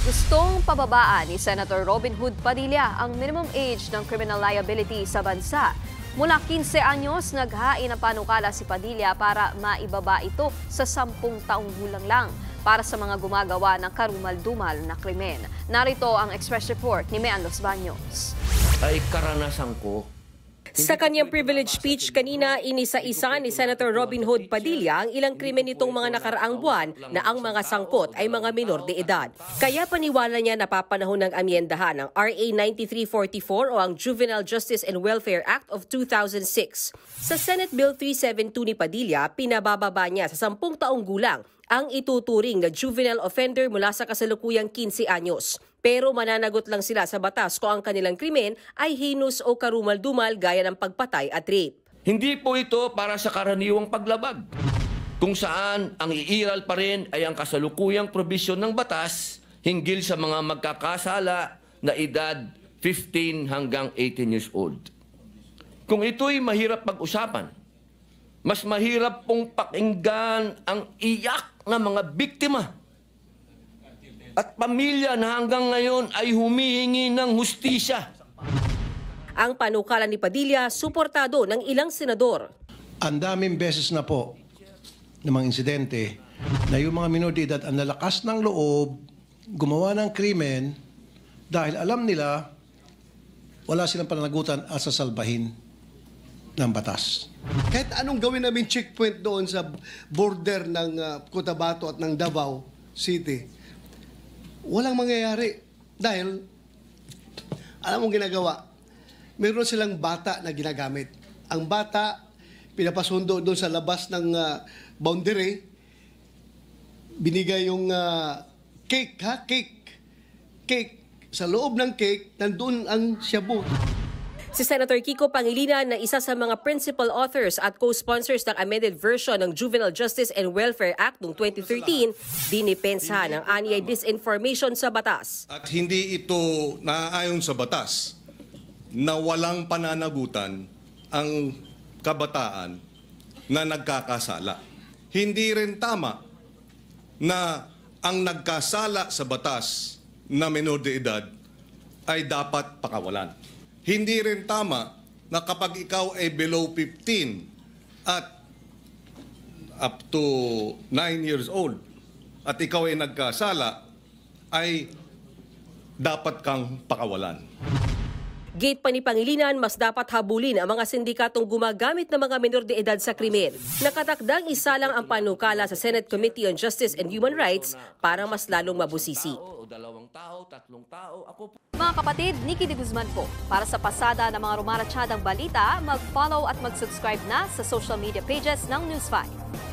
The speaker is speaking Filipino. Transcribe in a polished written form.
Gustong pababaan ni Senator Robin Hood Padilla ang minimum age ng criminal liability sa bansa. Mula 15 anyos, naghain ng panukala si Padilla para maibaba ito sa 10 taong gulang lang para sa mga gumagawa ng karumal-dumal na krimen. Narito ang Express Report ni Mean Los Baños. Ay karanasan ko. Sa kanyang privilege speech kanina, inisa-isa ni Senator Robin Hood Padilla ang ilang krimen nitong mga nakaraang buwan na ang mga sangkot ay mga minor de edad. Kaya paniwala niya napapanahon ng amyendahan ng RA 9344 o ang Juvenile Justice and Welfare Act of 2006. Sa Senate Bill 372 ni Padilla, pinabababa niya sa 10 taong gulang ang ituturing na juvenile offender mula sa kasalukuyang 15 anyos. Pero mananagot lang sila sa batas kung ang kanilang krimen ay heinous o karumal-dumal gaya ng pagpatay at rape. Hindi po ito para sa karaniwang paglabag, kung saan ang iiral pa rin ay ang kasalukuyang probisyon ng batas hinggil sa mga magkakasala na edad 15 hanggang 18 years old. Kung ito'y mahirap pag-usapan, mas mahirap pong pakinggan ang iyak ng mga biktima at pamilya na hanggang ngayon ay humihingi ng hustisya. Ang panukala ni Padilla, suportado ng ilang senador. Ang daming beses na po ng mga insidente na yung mga minor de edad ang lalakas ng loob, gumawa ng krimen dahil alam nila wala silang pananagutan at sasalbahin ng batas. Kahit anong gawin namin checkpoint doon sa border ng Cotabato at ng Davao City, walang mangyayari. Dahil, alam mong ginagawa, mayroon silang bata na ginagamit. Ang bata, pinapasundo doon sa labas ng boundary, binigay yung cake, ha? Cake. Sa loob ng cake, nandun ang shabu. Si Senator Kiko Pangilinan na isa sa mga principal authors at co-sponsors ng amended version ng Juvenile Justice and Welfare Act noong 2013, dinipensa ng anyay disinformation sa batas. At hindi ito naaayon sa batas na walang pananagutan ang kabataan na nagkakasala. Hindi rin tama na ang nagkasala sa batas na menor de edad ay dapat pakawalan. Hindi rin tama na kapag ikaw ay below 15 at up to 9 years old at ikaw ay nagkasala, ay dapat kang pakawalan. Gate pa ni Pangilinan, mas dapat habulin ang mga sindikatong gumagamit ng mga menor de edad sa krimen. Nakatakdang isa lang ang panukala sa Senate Committee on Justice and Human Rights para mas lalong mabusisi. Mga kapatid, Nikki de Guzman po. Para sa pasada ng mga rumaratsyadang balita, mag-follow at mag-subscribe na sa social media pages ng News 5.